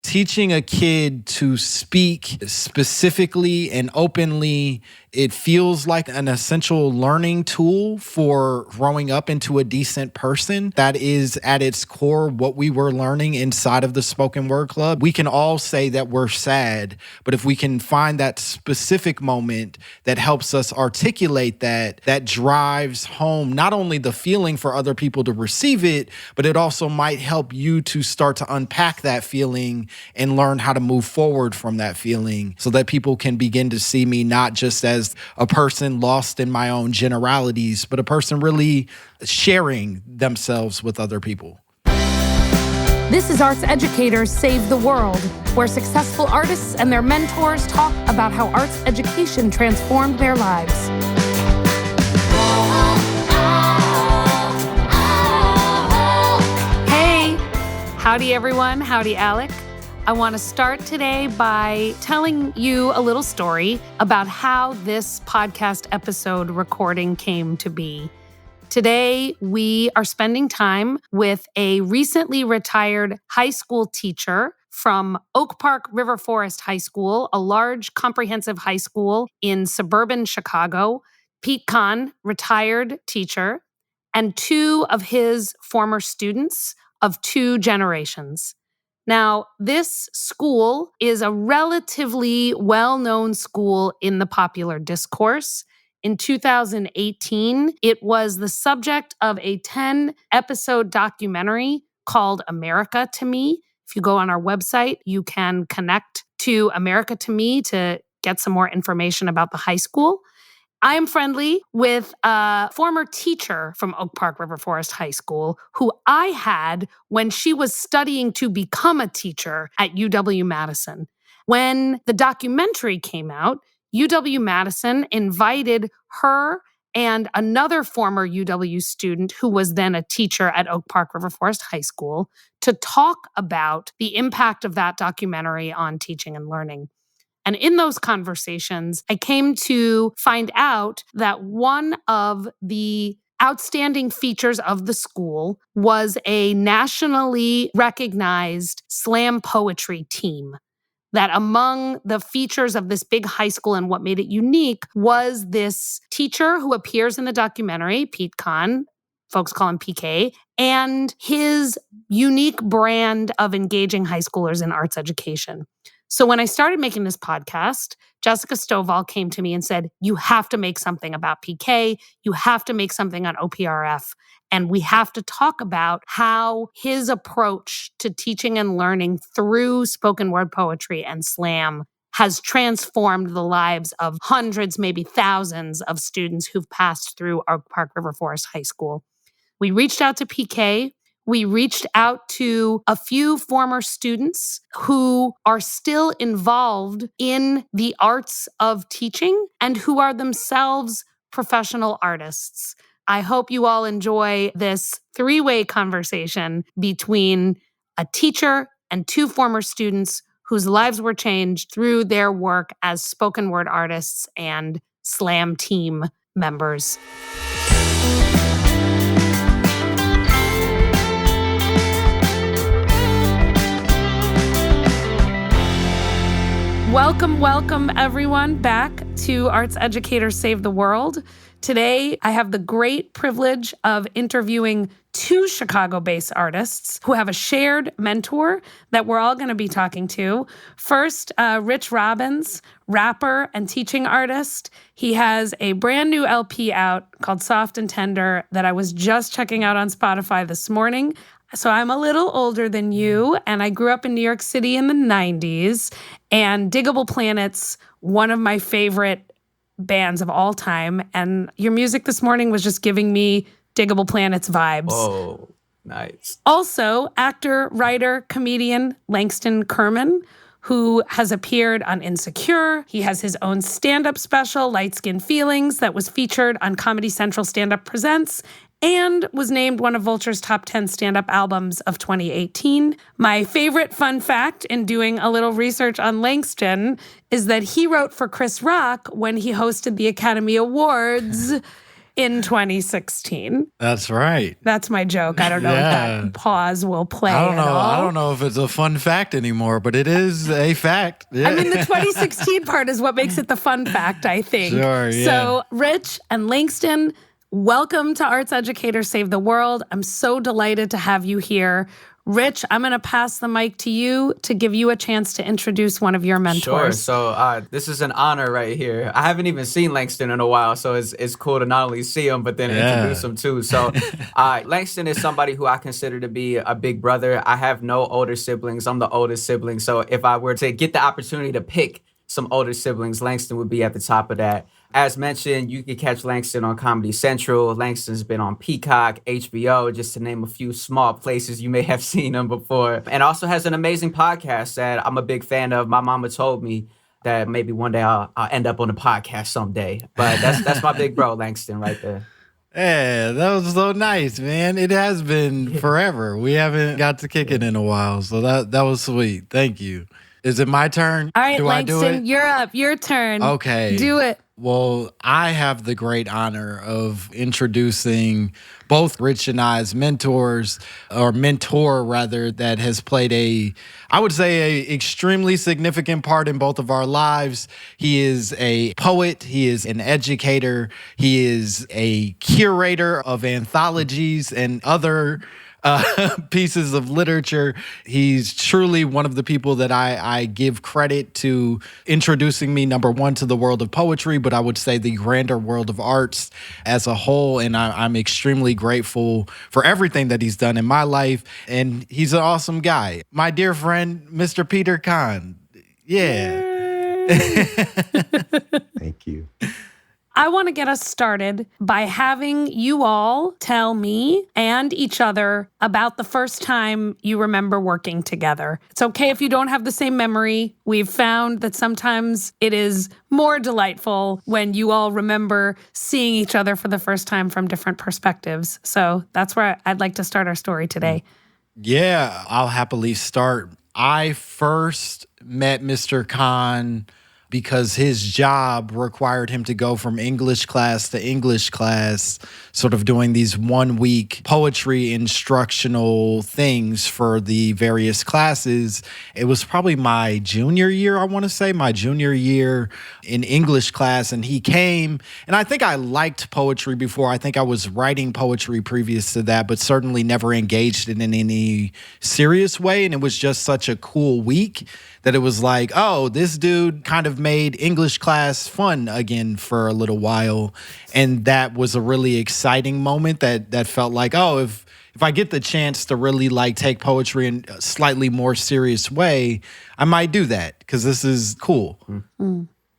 teaching a kid to speak specifically and openly, it feels like an essential learning tool for growing up into a decent person. That is at its core what we were learning inside of the Spoken Word Club. We can all say that we're sad, but if we can find that specific moment that helps us articulate that drives home not only the feeling for other people to receive it, but it also might help you to start to unpack that feeling and learn how to move forward from that feeling so that people can begin to see me not just as a person lost in my own generalities, but a person really sharing themselves with other people. This is Arts Educators Save the World, where successful artists and their mentors talk about how arts education transformed their lives. Hey, howdy everyone, howdy Alec. I want to start today by telling you a little story about how this podcast episode recording came to be. Today, we are spending time with a recently retired high school teacher from Oak Park River Forest High School, a large comprehensive high school in suburban Chicago. Pete Kahn, retired teacher, and two of his former students of two generations. Now, this school is a relatively well-known school in the popular discourse. In 2018, it was the subject of a 10-episode documentary called America to Me. If you go on our website, you can connect to America to Me to get some more information about the high school. I am friendly with a former teacher from Oak Park River Forest High School who I had when she was studying to become a teacher at UW-Madison. When the documentary came out, UW-Madison invited her and another former UW student who was then a teacher at Oak Park River Forest High School to talk about the impact of that documentary on teaching and learning. And in those conversations, I came to find out that one of the outstanding features of the school was a nationally recognized slam poetry team. That among the features of this big high school and what made it unique was this teacher who appears in the documentary, Pete Kahn, folks call him PK, and his unique brand of engaging high schoolers in arts education. So when I started making this podcast, Jessica Stovall came to me and said, you have to make something about PK. You have to make something on OPRF. And we have to talk about how his approach to teaching and learning through spoken word poetry and slam has transformed the lives of hundreds, maybe thousands of students who've passed through Oak Park River Forest High School. We reached out to PK. We reached out to a few former students who are still involved in the arts of teaching and who are themselves professional artists. I hope you all enjoy this three-way conversation between a teacher and two former students whose lives were changed through their work as spoken word artists and slam team members. Welcome, everyone, back to Arts Educators Save the World. Today, I have the great privilege of interviewing two Chicago-based artists who have a shared mentor that we're all going to be talking to. First, Rich Robbins, rapper and teaching artist. He has a brand new LP out called Soft and Tender that I was just checking out on Spotify this morning. So I'm a little older than you, and I grew up in New York City in the 90s, and Diggable Planet's one of my favorite bands of all time, and your music this morning was just giving me Diggable Planet's vibes. Oh, nice. Also, actor, writer, comedian Langston Kerman, who has appeared on Insecure. He has his own stand-up special, Light Skin Feelings, that was featured on Comedy Central Stand-Up Presents, and was named one of Vulture's top 10 stand-up albums of 2018. My favorite fun fact in doing a little research on Langston is that he wrote for Chris Rock when he hosted the Academy Awards in 2016. That's right. That's my joke. I don't know if that pause will play I don't know. at all. I don't know if it's a fun fact anymore, but it is a fact. Yeah. I mean, the 2016 part is what makes it the fun fact, I think. Sure, yeah. So, Rich and Langston, welcome to Arts Educator Save the World. I'm so delighted to have you here. Rich, I'm going to pass the mic to you to give you a chance to introduce one of your mentors. Sure. So this is an honor right here. I haven't even seen Langston in a while, so it's cool to not only see him, but then introduce him too. So Langston is somebody who I consider to be a big brother. I have no older siblings. I'm the oldest sibling. So if I were to get the opportunity to pick some older siblings, Langston would be at the top of that. As mentioned, you can catch Langston on Comedy Central. Langston's been on Peacock, HBO, just to name a few small places you may have seen him before. And also has an amazing podcast that I'm a big fan of. My mama told me that maybe one day I'll end up on a podcast someday. But that's my big bro, Langston, right there. Yeah, that was so nice, man. It has been forever. We haven't got to kick it in a while, so that was sweet. Thank you. Is it my turn? All right, Do Langston, I do it? you're up. Your turn. Okay. Do it. Well, I have the great honor of introducing both Rich and I's mentors, or mentor rather, that has played I would say, a extremely significant part in both of our lives. He is a poet. He is an educator. He is a curator of anthologies and other pieces of literature. He's truly one of the people that I give credit to introducing me, number one, to the world of poetry, but I would say the grander world of arts as a whole. And I'm extremely grateful for everything that he's done in my life. And he's an awesome guy. My dear friend, Mr. Peter Kahn. Yeah. Thank you. I want to get us started by having you all tell me and each other about the first time you remember working together. It's okay if you don't have the same memory. We've found that sometimes it is more delightful when you all remember seeing each other for the first time from different perspectives. So that's where I'd like to start our story today. Yeah, I'll happily start. I first met Mr. Kahn because his job required him to go from English class to English class, sort of doing these 1 week poetry instructional things for the various classes. It was probably my junior year, I want to say, my junior year in English class. And he came, and I think I liked poetry before. I think I was writing poetry previous to that, but certainly never engaged in any serious way. And it was just such a cool week that it was like, oh, this dude kind of made English class fun again for a little while. And that was a really exciting moment that felt like, oh, if I get the chance to really like take poetry in a slightly more serious way, I might do that because this is cool.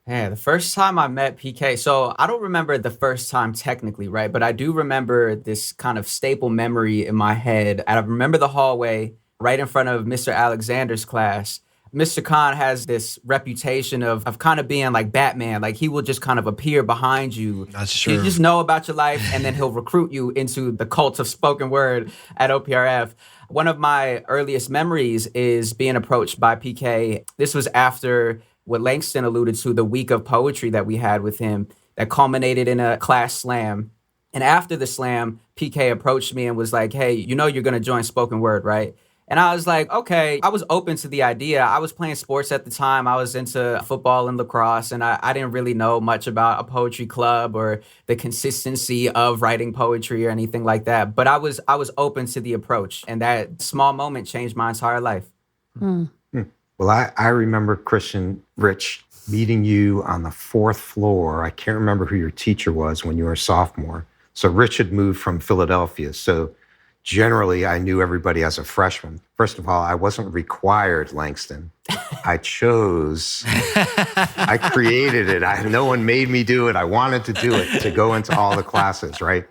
Yeah, the first time I met PK, so I don't remember the first time technically, right? But I do remember this kind of staple memory in my head. And I remember the hallway right in front of Mr. Alexander's class. Mr. Kahn has this reputation of kind of being like Batman. Like he will just kind of appear behind you. That's true. You just know about your life, and then he'll recruit you into the cult of spoken word at OPRF. One of my earliest memories is being approached by PK. This was after what Langston alluded to, the week of poetry that we had with him that culminated in a class slam. And after the slam, PK approached me and was like, hey, you know you're going to join spoken word, right? And I was like, okay, I was open to the idea. I was playing sports at the time. I was into football and lacrosse, and I didn't really know much about a poetry club or the consistency of writing poetry or anything like that. But I was open to the approach, and that small moment changed my entire life. Well, I remember, Christian, Rich, meeting you on the 4th floor. I can't remember who your teacher was when you were a sophomore. So Rich had moved from Philadelphia. So generally, I knew everybody as a freshman. First of all, I wasn't required, Langston. I chose. I created it. No one made me do it. I wanted to do it, to go into all the classes, right?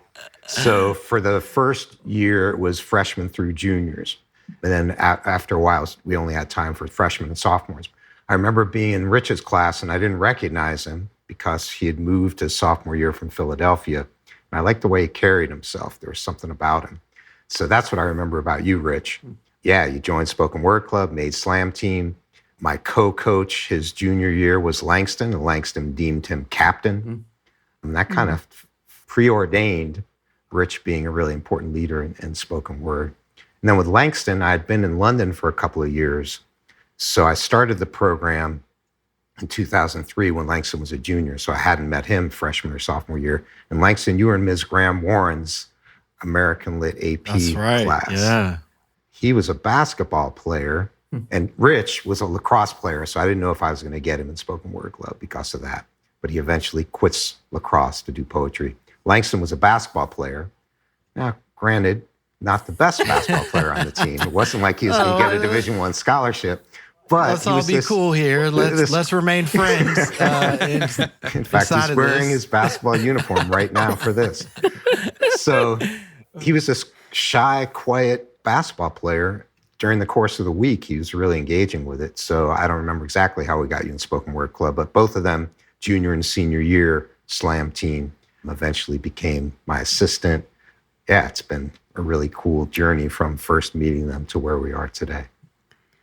So for the first year, it was freshmen through juniors. And then after a while, we only had time for freshmen and sophomores. I remember being in Rich's class, and I didn't recognize him because he had moved his sophomore year from Philadelphia. And I liked the way he carried himself. There was something about him. So that's what I remember about you, Rich. Yeah, you joined Spoken Word Club, made Slam Team. My co-coach his junior year was Langston, and Langston deemed him captain. And that kind of preordained, Rich being a really important leader in spoken word. And then with Langston, I had been in London for a couple of years. So I started the program in 2003 when Langston was a junior. So I hadn't met him freshman or sophomore year. And Langston, you were in Ms. Graham Warren's American Lit AP class. Yeah. He was a basketball player, and Rich was a lacrosse player. So I didn't know if I was going to get him in spoken word club because of that. But he eventually quits lacrosse to do poetry. Langston was a basketball player. Now, granted, not the best basketball player on the team. It wasn't like he was going to get a Division I scholarship. But let's all be cool here. Let's remain friends. In fact, he's wearing his basketball uniform right now for this. So he was this shy, quiet basketball player. During the course of the week, he was really engaging with it. So I don't remember exactly how we got you in spoken word club, but both of them, junior and senior year slam team, eventually became my assistant. Yeah, it's been a really cool journey from first meeting them to where we are today.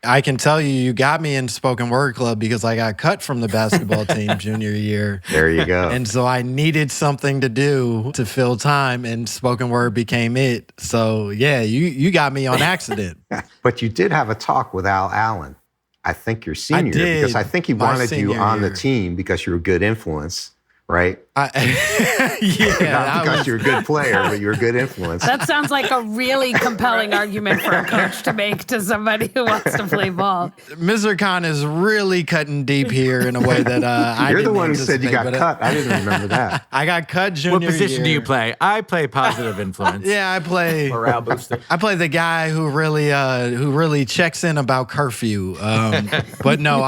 I can tell you got me in spoken word club because I got cut from the basketball team junior year. There you go. And so I needed something to do to fill time, and spoken word became it. So yeah, you got me on accident. But you did have a talk with Al Allen, I think your senior year, because I think he wanted you on the team because you were a good influence. Right? Yeah. Not because you're a good player, but you're a good influence. That sounds like a really compelling argument for a coach to make to somebody who wants to play ball. Mr. Kahn is really cutting deep here in a way that I You're didn't the one who said you got anticipate, cut. I didn't remember that. I got cut junior year. What position do you play? I play positive influence. Yeah, I play Morale booster. I play the guy who really checks in about curfew. But no,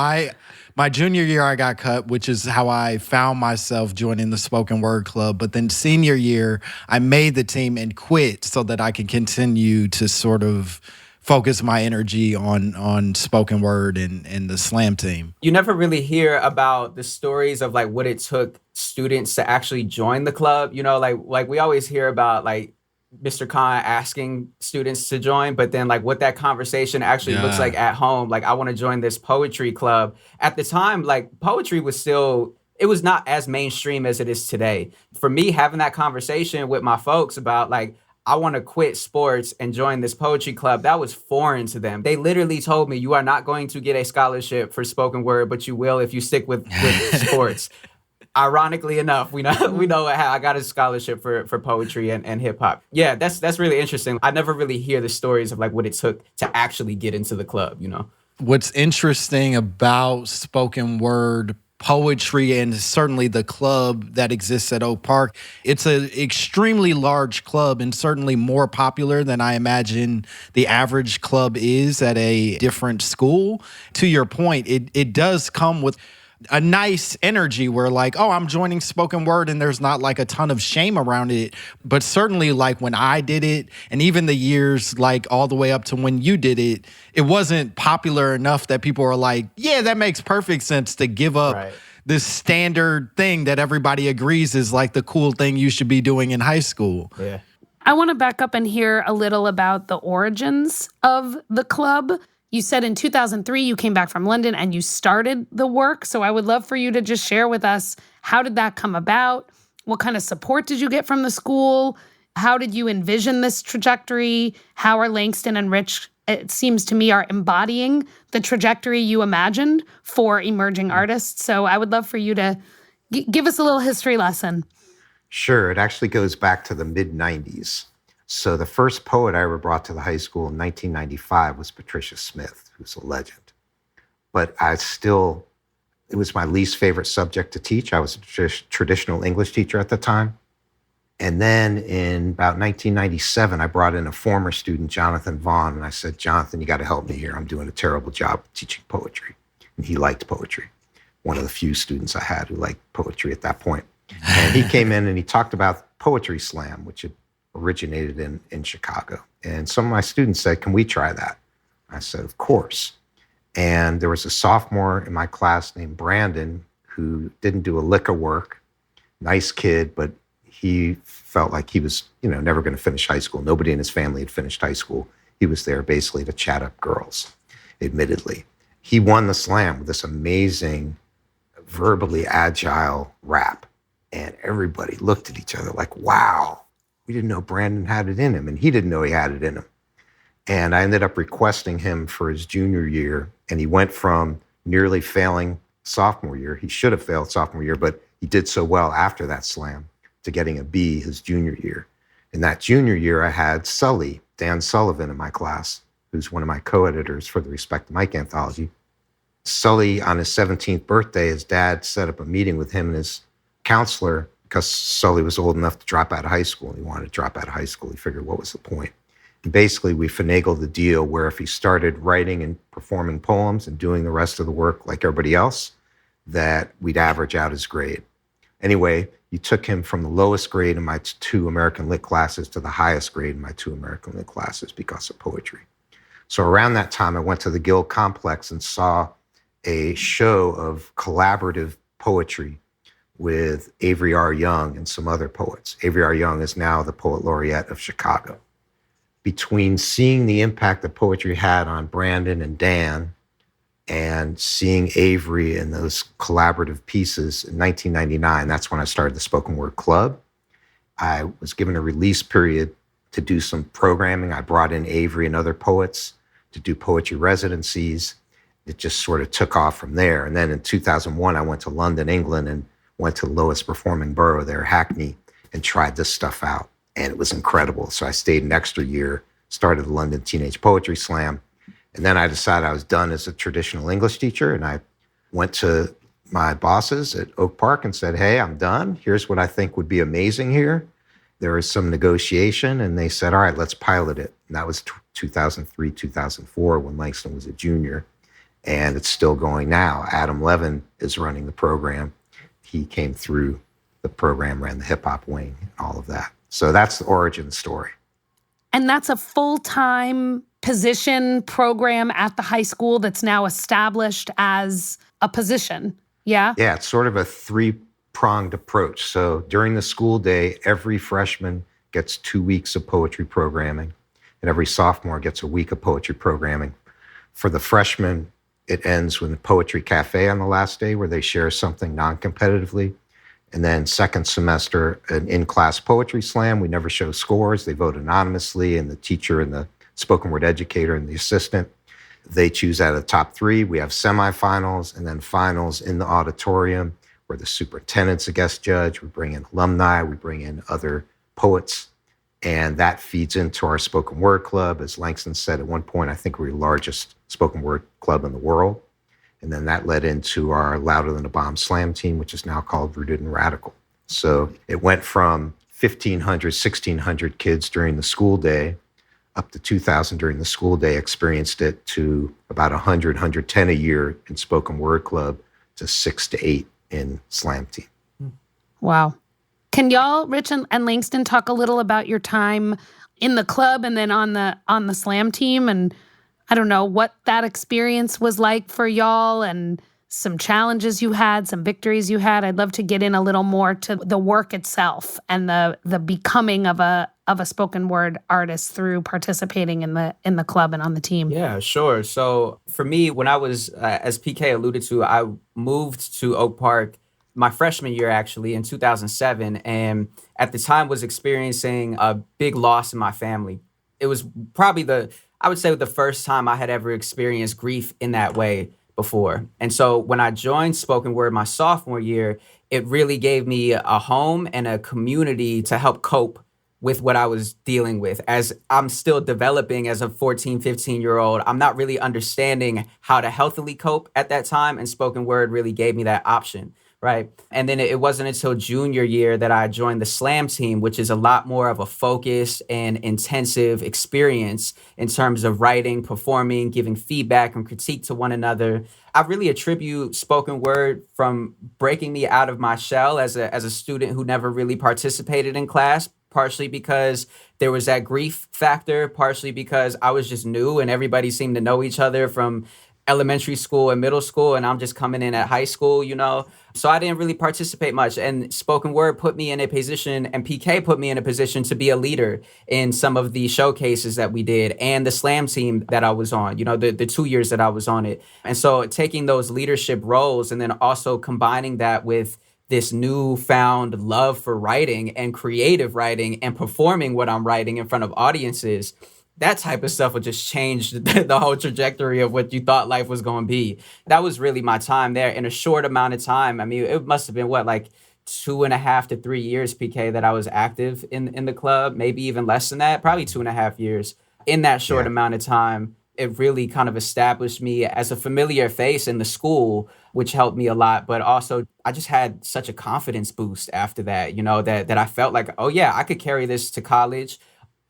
my junior year, I got cut, which is how I found myself joining the spoken word club. But then senior year, I made the team and quit so that I could continue to sort of focus my energy on spoken word and the slam team. You never really hear about the stories of like what it took students to actually join the club. You know, like we always hear about like Mr. Kahn asking students to join, but then like what that conversation actually looks like at home. Like, I want to join this poetry club. At the time, like poetry was still, it was not as mainstream as it is today. For me, having that conversation with my folks about like, I want to quit sports and join this poetry club, that was foreign to them. They literally told me, you are not going to get a scholarship for spoken word, but you will if you stick with sports. Ironically enough, we know how I got a scholarship for poetry and hip hop. Yeah, that's really interesting. I never really hear the stories of like what it took to actually get into the club, you know. What's interesting about spoken word poetry and certainly the club that exists at Oak Park, it's an extremely large club and certainly more popular than I imagine the average club is at a different school. To your point, it does come with a nice energy where like, oh, I'm joining spoken word and there's not like a ton of shame around it. But certainly like when I did it and even the years like all the way up to when you did it, it wasn't popular enough that people were like, yeah, that makes perfect sense to give up this standard thing that everybody agrees is like the cool thing you should be doing in high school. Yeah. I want to back up and hear a little about the origins of the club. You said in 2003 you came back from London and you started the work. So I would love for you to just share with us, how did that come about? What kind of support did you get from the school? How did you envision this trajectory? How are Langston and Rich, it seems to me, are embodying the trajectory you imagined for emerging artists? So I would love for you to give us a little history lesson. Sure. It actually goes back to the mid-90s. So the first poet I ever brought to the high school in 1995 was Patricia Smith, who's a legend. But it was my least favorite subject to teach. I was a traditional English teacher at the time. And then in about 1997, I brought in a former student, Jonathan Vaughn, and I said, Jonathan, you got to help me here. I'm doing a terrible job teaching poetry. And he liked poetry. One of the few students I had who liked poetry at that point. And he came in and he talked about Poetry Slam, which had originated in Chicago. And some of my students said, can we try that? I said, of course. And there was a sophomore in my class named Brandon who didn't do a lick of work. Nice kid, but he felt like he was, never going to finish high school. Nobody in his family had finished high school. He was there basically to chat up girls, admittedly. He won the slam with this amazing, verbally agile rap. And everybody looked at each other like, wow, we didn't know Brandon had it in him. And he didn't know he had it in him. And I ended up requesting him for his junior year. And he went from nearly failing sophomore year. He should have failed sophomore year, but he did so well after that slam to getting a B his junior year. In that junior year, I had Sully, Dan Sullivan in my class, who's one of my co-editors for the Respect Mike anthology. Sully, on his 17th birthday, his dad set up a meeting with him and his counselor because Sully was old enough to drop out of high school. He wanted to drop out of high school. He figured, what was the point? And basically, we finagled the deal where if he started writing and performing poems and doing the rest of the work like everybody else, that we'd average out his grade. Anyway, you took him from the lowest grade in my 2 American Lit classes to the highest grade in my 2 American Lit classes because of poetry. So around that time, I went to the Guild Complex and saw a show of collaborative poetry with Avery R. Young and some other poets. Avery R. Young is now the Poet Laureate of Chicago. Between seeing the impact that poetry had on Brandon and Dan and seeing Avery in those collaborative pieces in 1999, that's when I started the Spoken Word Club. I was given a release period to do some programming. I brought in Avery and other poets to do poetry residencies. It just sort of took off from there. And then in 2001, I went to London, England, and went to the lowest performing borough there, Hackney, and tried this stuff out. And it was incredible. So I stayed an extra year, started the London Teenage Poetry Slam. And then I decided I was done as a traditional English teacher. And I went to my bosses at Oak Park and said, hey, I'm done. Here's what I think would be amazing here. There was some negotiation. And they said, all right, let's pilot it. And that was 2003, 2004, when Langston was a junior. And it's still going now. Adam Levin is running the program. He came through the program, ran the hip hop wing, and all of that. So that's the origin story. And that's a full-time position program at the high school that's now established as a position, yeah? Yeah, it's sort of a 3-pronged approach. So during the school day, every freshman gets 2 weeks of poetry programming, and every sophomore gets a week of poetry programming. For the freshmen, it ends with a poetry cafe on the last day where they share something non-competitively. And then second semester, an in-class poetry slam. We never show scores. They vote anonymously, and the teacher and the spoken word educator and the assistant, they choose out of the top 3. We have semifinals and then finals in the auditorium where the superintendent's a guest judge. We bring in alumni. We bring in other poets. And that feeds into our spoken word club. As Langston said at one point, I think we're the largest spoken word club in the world. And then that led into our Louder Than a Bomb Slam team, which is now called Rooted and Radical. So it went from 1,500, 1,600 kids during the school day up to 2,000 during the school day, experienced it, to about 100, 110 a year in spoken word club, to 6 to 8 in slam team. Wow. Can y'all, Rich and Langston, talk a little about your time in the club and then on the slam team, and I don't know what that experience was like for y'all, and some challenges you had, some victories you had? I'd love to get in a little more to the work itself and the becoming of a spoken word artist through participating in the club and on the team. Yeah, sure. So for me, when I was, as PK alluded to, I moved to Oak Park my freshman year, actually, in 2007. And at the time was experiencing a big loss in my family. It was probably I would say the first time I had ever experienced grief in that way before. And so when I joined Spoken Word my sophomore year, it really gave me a home and a community to help cope with what I was dealing with. As I'm still developing as a 14, 15-year-old, I'm not really understanding how to healthily cope at that time. And Spoken Word really gave me that option. Right. And then it wasn't until junior year that I joined the slam team, which is a lot more of a focused and intensive experience in terms of writing, performing, giving feedback and critique to one another. I really attribute spoken word from breaking me out of my shell as a student who never really participated in class, partially because there was that grief factor, partially because I was just new and everybody seemed to know each other from elementary school and middle school, and I'm just coming in at high school, So I didn't really participate much. And spoken word put me in a position, and PK put me in a position to be a leader in some of the showcases that we did and the slam team that I was on, the 2 years that I was on it. And so taking those leadership roles and then also combining that with this newfound love for writing and creative writing and performing what I'm writing in front of audiences, that type of stuff will just change the whole trajectory of what you thought life was going to be. That was really my time there in a short amount of time. I mean, it must have been like 2.5 to 3 years, PK, that I was active in the club, maybe even less than that, probably 2.5 years. In that short amount of time, it really kind of established me as a familiar face in the school, which helped me a lot. But also, I just had such a confidence boost after that, that I felt like, oh yeah, I could carry this to college.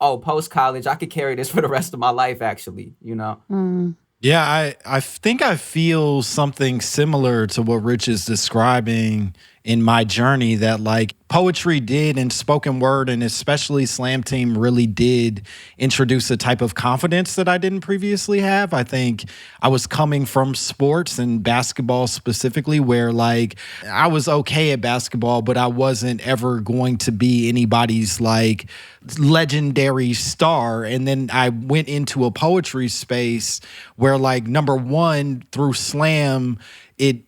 Oh, post-college, I could carry this for the rest of my life, actually, Yeah, I think I feel something similar to what Rich is describing in my journey, that like poetry did and spoken word and especially Slam Team really did introduce a type of confidence that I didn't previously have. I think I was coming from sports and basketball specifically, where like I was okay at basketball, but I wasn't ever going to be anybody's like legendary star. And then I went into a poetry space where like number one, through Slam, it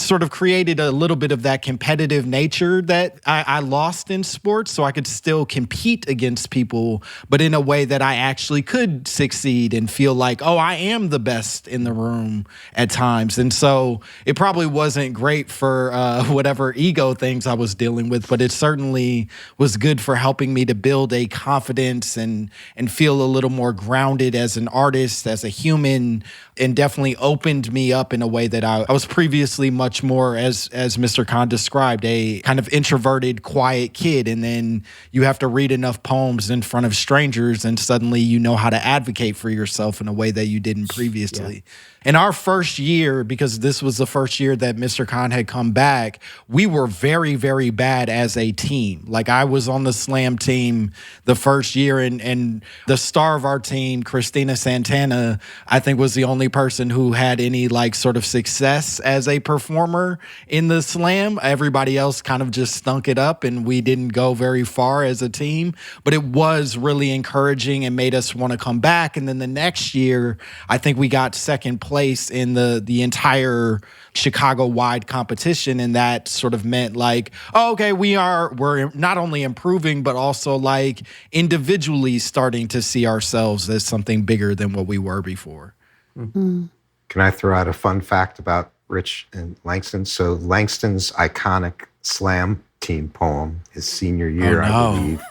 sort of created a little bit of that competitive nature that I lost in sports, so I could still compete against people, but in a way that I actually could succeed and feel like, oh, I am the best in the room at times. And so it probably wasn't great for whatever ego things I was dealing with, but it certainly was good for helping me to build a confidence and feel a little more grounded as an artist, as a human, and definitely opened me up in a way that I was previously much more, as Mr. Kahn described, a kind of introverted, quiet kid. And then you have to read enough poems in front of strangers and suddenly you know how to advocate for yourself in a way that you didn't previously. Yeah. In our first year, because this was the first year that Mr. Kahn had come back, we were very, very bad as a team. Like I was on the Slam team the first year, and the star of our team, Christina Santana, I think was the only person who had any like sort of success as a performer in the Slam. Everybody else kind of just stunk it up and we didn't go very far as a team, but it was really encouraging and made us want to come back. And then the next year, I think we got second place in the entire Chicago-wide competition, and that sort of meant like, oh, okay, we're not only improving, but also like individually starting to see ourselves as something bigger than what we were before. Mm. Can I throw out a fun fact about Rich and Langston? So Langston's iconic Slam Team poem, his senior year, I believe,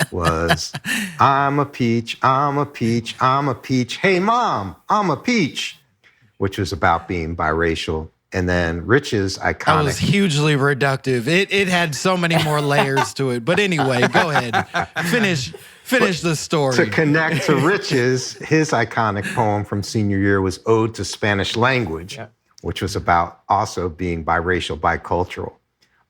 was, I'm a peach, I'm a peach, I'm a peach. Hey, Mom, I'm a peach, which was about being biracial. And then Rich's iconic... That was hugely reductive. It had so many more layers to it. But anyway, go ahead. Finish the story. To connect to Rich's, his iconic poem from senior year was Ode to Spanish Language, which was about also being biracial, bicultural.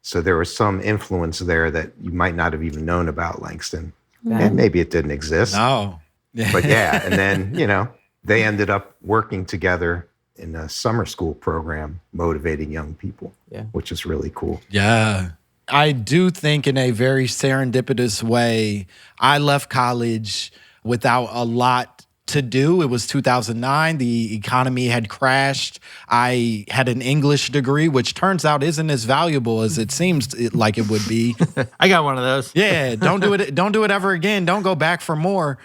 So there was some influence there that you might not have even known about, Langston. And maybe it didn't exist. No. But yeah, and then, they ended up working together in a summer school program, motivating young people, which is really cool. Yeah. I do think in a very serendipitous way, I left college without a lot to do. It was 2009. The economy had crashed. I had an English degree, which turns out isn't as valuable as it seems like it would be. I got one of those. Yeah, don't do it. Don't do it ever again. Don't go back for more.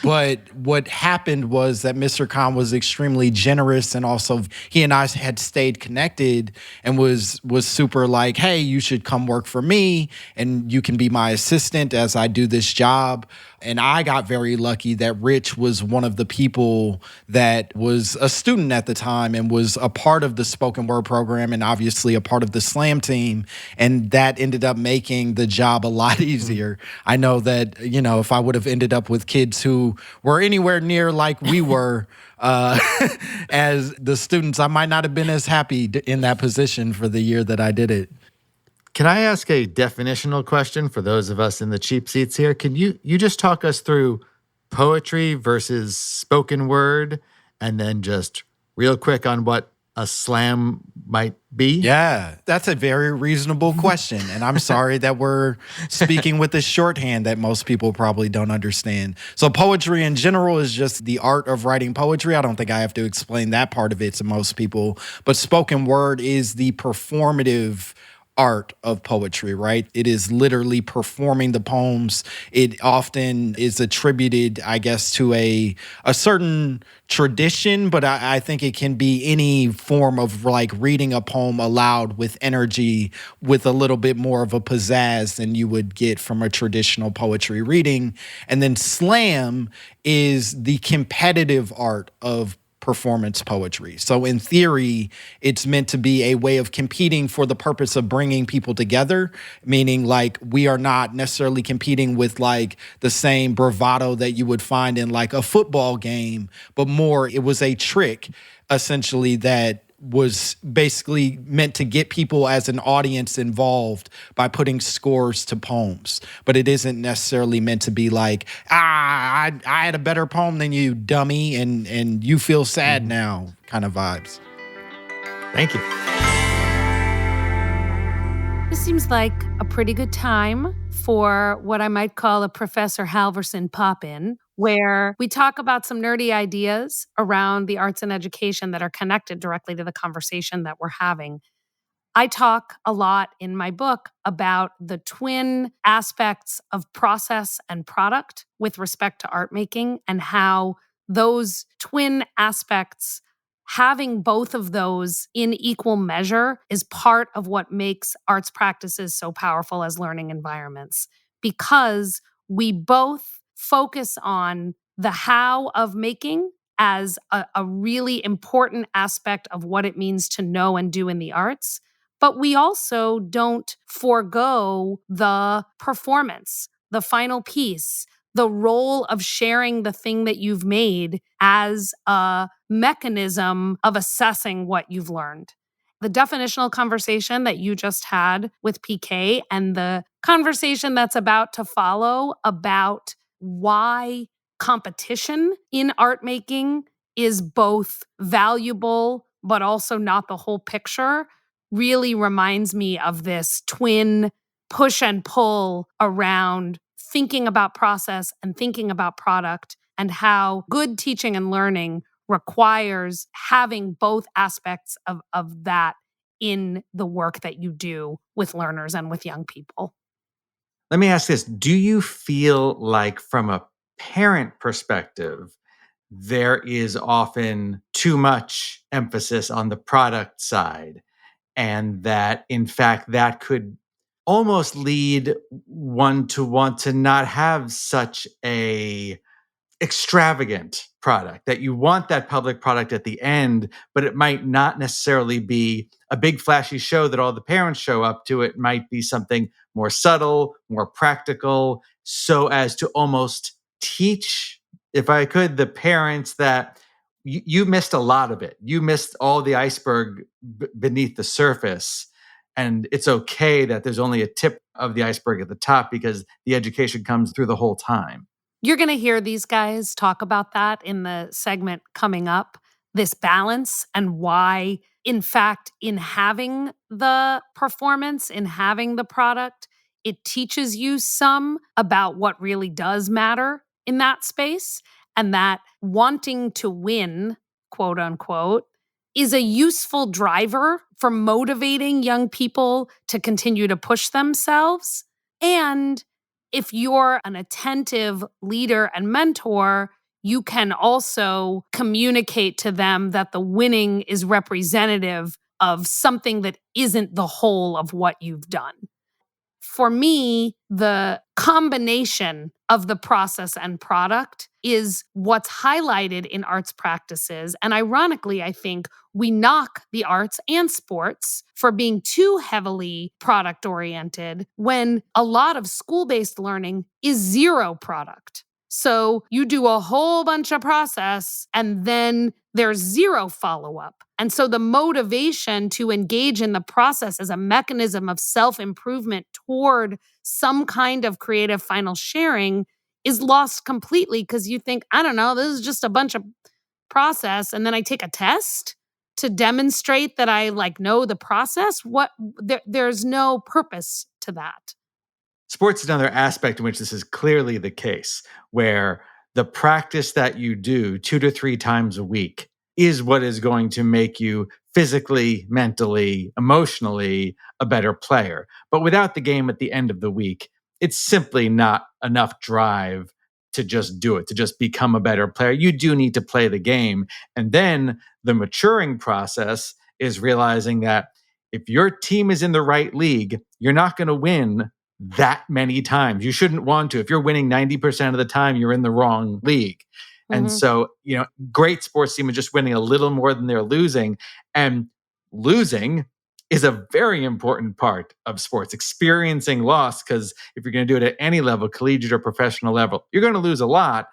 But what happened was that Mr. Kahn was extremely generous, and also he and I had stayed connected and was super like, hey, you should come work for me and you can be my assistant as I do this job. And I got very lucky that Rich was one of the people that was a student at the time and was a part of the spoken word program and obviously a part of the Slam team. And that ended up making the job a lot easier. I know that, if I would have ended up with kids who were anywhere near like we were as the students, I might not have been as happy in that position for the year that I did it. Can I ask a definitional question for those of us in the cheap seats here? Can you just talk us through poetry versus spoken word, and then just real quick on what a slam might be? Yeah, that's a very reasonable question. And I'm sorry that we're speaking with this shorthand that most people probably don't understand. So poetry in general is just the art of writing poetry. I don't think I have to explain that part of it to most people. But spoken word is the performative art of poetry, right? It is literally performing the poems. It often is attributed, I guess, to a certain tradition, but I think it can be any form of like reading a poem aloud with energy, with a little bit more of a pizzazz than you would get from a traditional poetry reading. And then slam is the competitive art of performance poetry. So in theory, it's meant to be a way of competing for the purpose of bringing people together, meaning like we are not necessarily competing with like the same bravado that you would find in like a football game, but more it was a trick essentially that was basically meant to get people as an audience involved by putting scores to poems. But it isn't necessarily meant to be like, I had a better poem than you, dummy, and you feel sad now kind of vibes. Thank you. This seems like a pretty good time for what I might call a Professor Halverson pop-in, where we talk about some nerdy ideas around the arts and education that are connected directly to the conversation that we're having. I talk a lot in my book about the twin aspects of process and product with respect to art making and how those twin aspects, having both of those in equal measure, is part of what makes arts practices so powerful as learning environments, because we both focus on the how of making as a really important aspect of what it means to know and do in the arts. But we also don't forego the performance, the final piece, the role of sharing the thing that you've made as a mechanism of assessing what you've learned. The definitional conversation that you just had with PK and the conversation that's about to follow about why competition in art making is both valuable but also not the whole picture really reminds me of this twin push and pull around thinking about process and thinking about product, and how good teaching and learning requires having both aspects of that in the work that you do with learners and with young people. Let me ask this. Do you feel like from a parent perspective, there is often too much emphasis on the product side, and that in fact that could almost lead one to want to not have such a extravagant product, that you want that public product at the end, but it might not necessarily be a big flashy show that all the parents show up to. It might be something more subtle, more practical, so as to almost teach, if I could, the parents that you missed a lot of it. You missed all the iceberg beneath the surface. And it's okay that there's only a tip of the iceberg at the top, because the education comes through the whole time. You're going to hear these guys talk about that in the segment coming up, this balance, and why, in fact, in having the performance, in having the product, it teaches you some about what really does matter in that space, and that wanting to win, quote unquote, is a useful driver for motivating young people to continue to push themselves. And if you're an attentive leader and mentor, you can also communicate to them that the winning is representative of something that isn't the whole of what you've done. For me, the combination of the process and product is what's highlighted in arts practices. And ironically, I think we knock the arts and sports for being too heavily product oriented when a lot of school-based learning is zero product. So you do a whole bunch of process and then there's zero follow-up. And so the motivation to engage in the process as a mechanism of self-improvement toward some kind of creative final sharing is lost completely, because you think, I don't know, this is just a bunch of process and then I take a test. to demonstrate that I like know the process? There's no purpose to that. Sports is another aspect in which this is clearly the case, where the practice that you do 2 to 3 times a week is what is going to make you physically, mentally, emotionally a better player. But without the game at the end of the week, it's simply not enough drive to just do it, to just become a better player. You do need to play the game. And then the maturing process is realizing that if your team is in the right league, you're not going to win that many times. You shouldn't want to. If you're winning 90% of the time, you're in the wrong league. And so, great sports team are just winning a little more than they're losing. And losing is a very important part of sports. Experiencing loss, because if you're going to do it at any level, collegiate or professional level, you're going to lose a lot.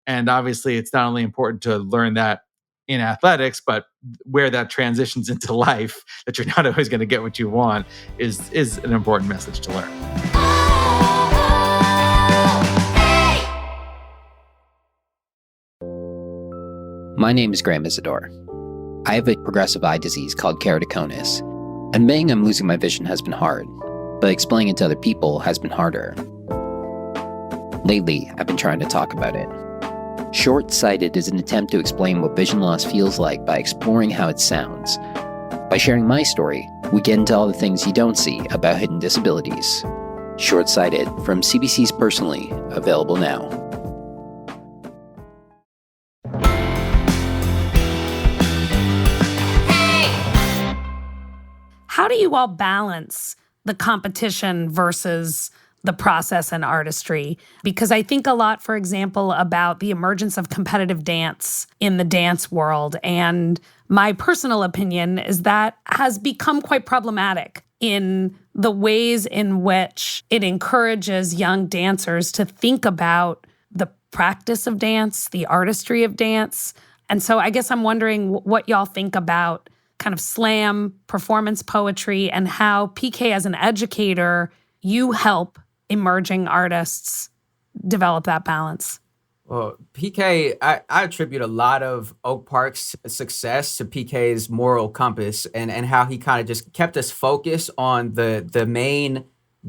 And obviously, it's not only important to learn that in athletics, but where that transitions into life, that you're not always going to get what you want, is an important message to learn. My name is Graham Isidore. I have a progressive eye disease called keratoconus. Admitting I'm losing my vision has been hard, but explaining it to other people has been harder. Lately, I've been trying to talk about it. Short-sighted is an attempt to explain what vision loss feels like by exploring how it sounds. By sharing my story, we get into all the things you don't see about hidden disabilities. Short-sighted from CBC's Personally, available now. How do you all balance the competition versus the process and artistry? Because I think a lot, for example, about the emergence of competitive dance in the dance world. And my personal opinion is that has become quite problematic in the ways in which it encourages young dancers to think about the practice of dance, the artistry of dance. And so I guess I'm wondering what y'all think about kind of slam performance poetry and how PK as an educator, you help emerging artists develop that balance. Well, PK, I attribute a lot of Oak Park's success to PK's moral compass and how he kind of just kept us focused on the main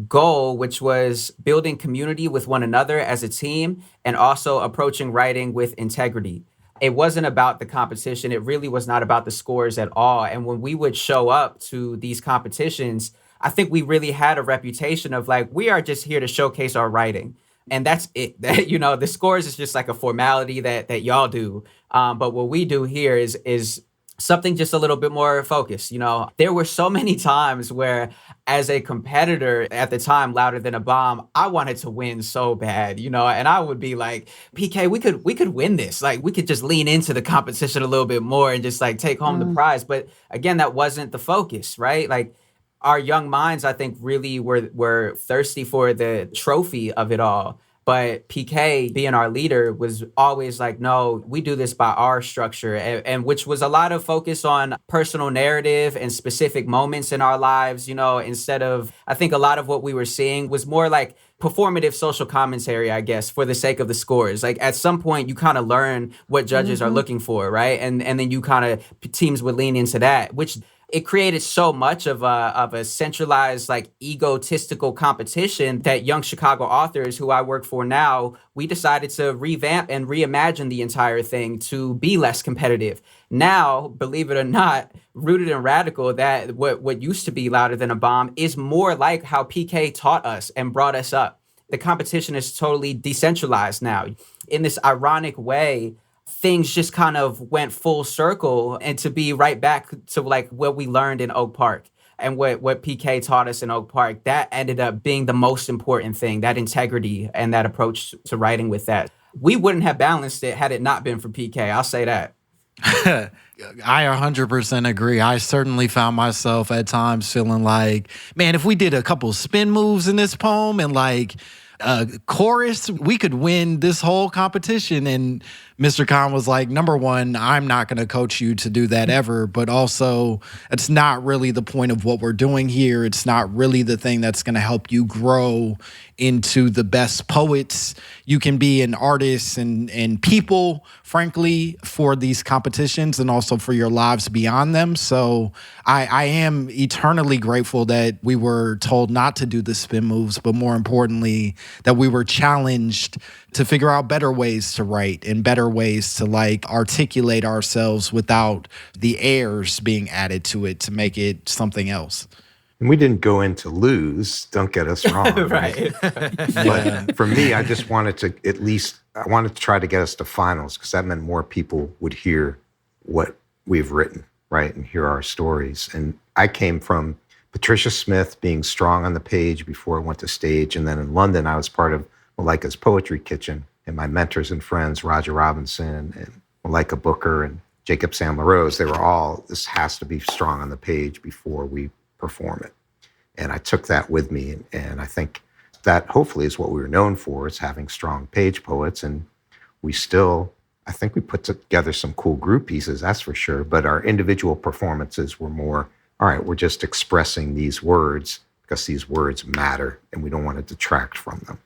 goal, which was building community with one another as a team and also approaching writing with integrity. It wasn't about the competition. It really was not about the scores at all. And when we would show up to these competitions, I think we really had a reputation of like, we are just here to showcase our writing. And that's it. The scores is just like a formality that y'all do. But what we do here is something just a little bit more focused. There were so many times where as a competitor at the time, Louder Than a Bomb, I wanted to win so bad, and I would be like, PK, we could win this. Like, we could just lean into the competition a little bit more and just like take home the prize. But again, that wasn't the focus, right? Like, our young minds, I think, really were thirsty for the trophy of it all. But PK, being our leader, was always like, no, we do this by our structure, and which was a lot of focus on personal narrative and specific moments in our lives, instead of, I think a lot of what we were seeing was more like performative social commentary, I guess, for the sake of the scores. Like at some point, you kind of learn what judges are looking for, right? And then you kind of, teams would lean into that, which it created so much of a centralized, like egotistical competition that young Chicago authors who I work for now, we decided to revamp and reimagine the entire thing to be less competitive. Now, believe it or not, Rooted and Radical, that what used to be Louder Than a Bomb is more like how PK taught us and brought us up. The competition is totally decentralized now. In this ironic way, things just kind of went full circle and to be right back to like what we learned in Oak Park and what PK taught us in Oak Park. That ended up being the most important thing, that integrity and that approach to writing with that. We wouldn't have balanced it had it not been for PK. I'll say that. I 100% agree. I certainly found myself at times feeling like, man, if we did a couple spin moves in this poem and like a chorus, we could win this whole competition. And Mr. Kahn was like, number one, I'm not going to coach you to do that ever, but also it's not really the point of what we're doing here. It's not really the thing that's going to help you grow into the best poets you can be, an artist and people, frankly, for these competitions and also for your lives beyond them. So I am eternally grateful that we were told not to do the spin moves, but more importantly, that we were challenged to figure out better ways to write and better ways to like articulate ourselves without the airs being added to it to make it something else. And we didn't go in to lose, don't get us wrong. Right. But for me, I just wanted to I wanted to try to get us to finals because that meant more people would hear what we've written, right? And hear our stories. And I came from Patricia Smith being strong on the page before I went to stage. And then in London, I was part of Malika's Poetry Kitchen. And my mentors and friends, Roger Robinson and Malika Booker and Jacob Sam LaRose, they were all, this has to be strong on the page before we perform it. And I took that with me. And I think that hopefully is what we were known for, is having strong page poets. And we still, I think we put together some cool group pieces, that's for sure. But our individual performances were more, all right, we're just expressing these words because these words matter and we don't want to detract from them.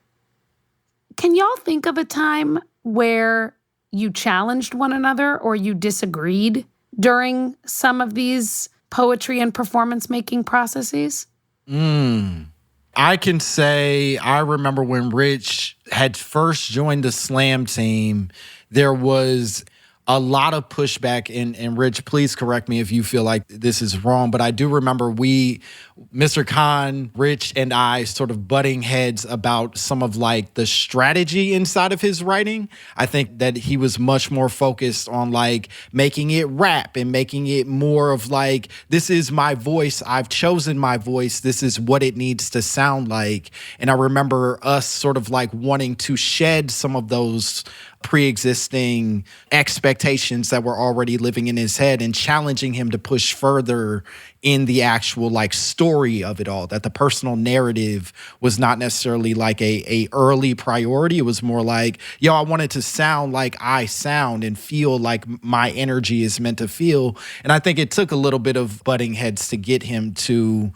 Can y'all think of a time where you challenged one another or you disagreed during some of these poetry and performance making processes? I can say I remember when Rich had first joined the slam team, there was a lot of pushback. And Rich, please correct me if you feel like this is wrong, but I do remember Mr. Kahn, Rich, and I sort of butting heads about some of like the strategy inside of his writing. I think that he was much more focused on like making it rap and making it more of like, this is my voice. I've chosen my voice. This is what it needs to sound like. And I remember us sort of like wanting to shed some of those pre-existing expectations that were already living in his head and challenging him to push further in the actual like story of it all, that the personal narrative was not necessarily like a early priority. It was more like, yo, I wanted to sound like I sound and feel like my energy is meant to feel. And I think it took a little bit of butting heads to get him to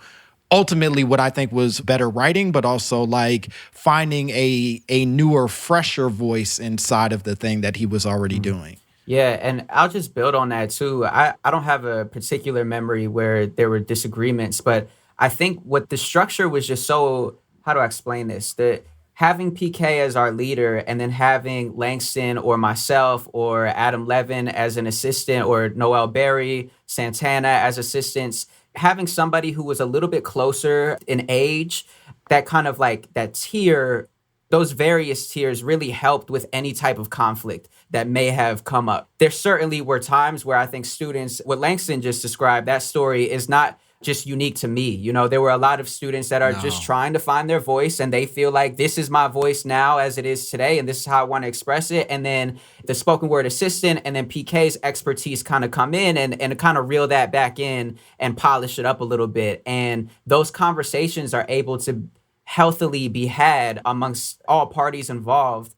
ultimately what I think was better writing, but also like finding a newer, fresher voice inside of the thing that he was already doing. Yeah, and I'll just build on that too. I don't have a particular memory where there were disagreements, but I think what the structure was just so, how do I explain this? That having PK as our leader and then having Langston or myself or Adam Levin as an assistant or Noel Berry, Santana as assistants, having somebody who was a little bit closer in age, that kind of like that tier, those various tiers really helped with any type of conflict that may have come up. There certainly were times where I think students, what Langston just described, that story is not just unique to me. You know, there were a lot of students that are just trying to find their voice and they feel like this is my voice now as it is today and this is how I want to express it. And then the spoken word assistant and then PK's expertise kind of come in and kind of reel that back in and polish it up a little bit. And those conversations are able to healthily be had amongst all parties involved.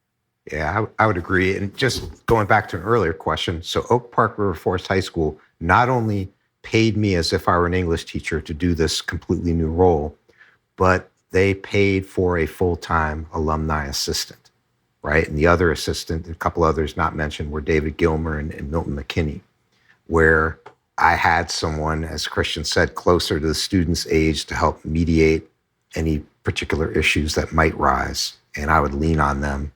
Yeah, I would agree. And just going back to an earlier question, so Oak Park River Forest High School not only paid me as if I were an English teacher to do this completely new role, but they paid for a full-time alumni assistant, right? And the other assistant, a couple others not mentioned, were David Gilmer and Milton McKinney, where I had someone, as Christian said, closer to the student's age to help mediate any particular issues that might rise. And I would lean on them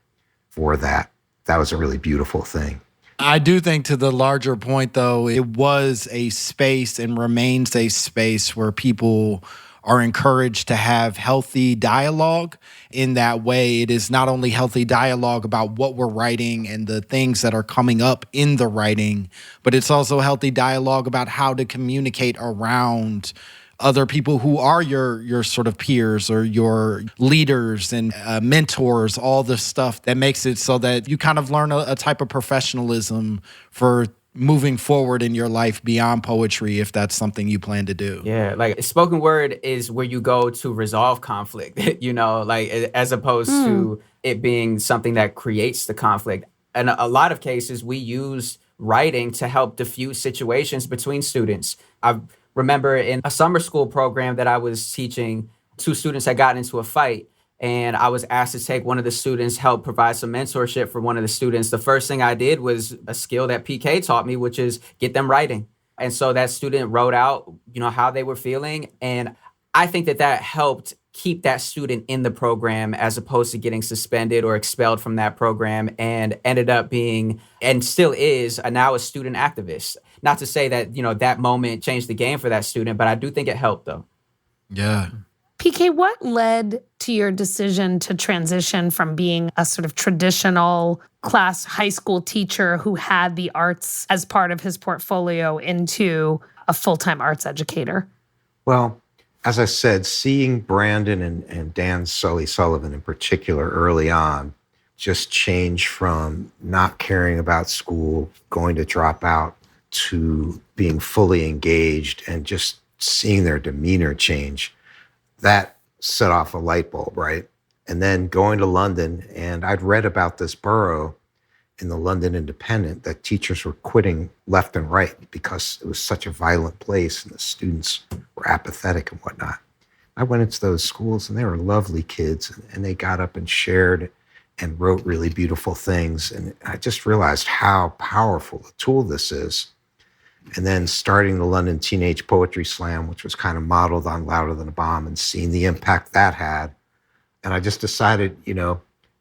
for that. That was a really beautiful thing. I do think, to the larger point, though, it was a space and remains a space where people are encouraged to have healthy dialogue. In that way, it is not only healthy dialogue about what we're writing and the things that are coming up in the writing, but it's also healthy dialogue about how to communicate around other people who are your sort of peers or your leaders and mentors, all the stuff that makes it so that you kind of learn a type of professionalism for moving forward in your life beyond poetry, if that's something you plan to do. Yeah, like spoken word is where you go to resolve conflict, you know, like as opposed to it being something that creates the conflict. in a lot of cases, we use writing to help diffuse situations between students. I remember in a summer school program that I was teaching, 2 students had gotten into a fight, and I was asked to take one of the students, help provide some mentorship for one of the students. The first thing I did was a skill that PK taught me, which is get them writing. And so that student wrote out, how they were feeling. And I think that helped keep that student in the program as opposed to getting suspended or expelled from that program, and ended up being, and still is, now a student activist. Not to say that, that moment changed the game for that student, but I do think it helped though. Yeah. PK, what led to your decision to transition from being a sort of traditional class high school teacher who had the arts as part of his portfolio into a full-time arts educator? Well, as I said, seeing Brandon and Dan Sully-Sullivan in particular early on just change from not caring about school, going to drop out, to being fully engaged, and just seeing their demeanor change, that set off a light bulb, right? And then going to London, and I'd read about this borough in the London Independent that teachers were quitting left and right because it was such a violent place and the students were apathetic and whatnot. I went into those schools and they were lovely kids, and they got up and shared and wrote really beautiful things. And I just realized how powerful a tool this is. And then starting the London Teenage Poetry Slam, which was kind of modeled on Louder Than a Bomb, and seeing the impact that had. And I just decided, if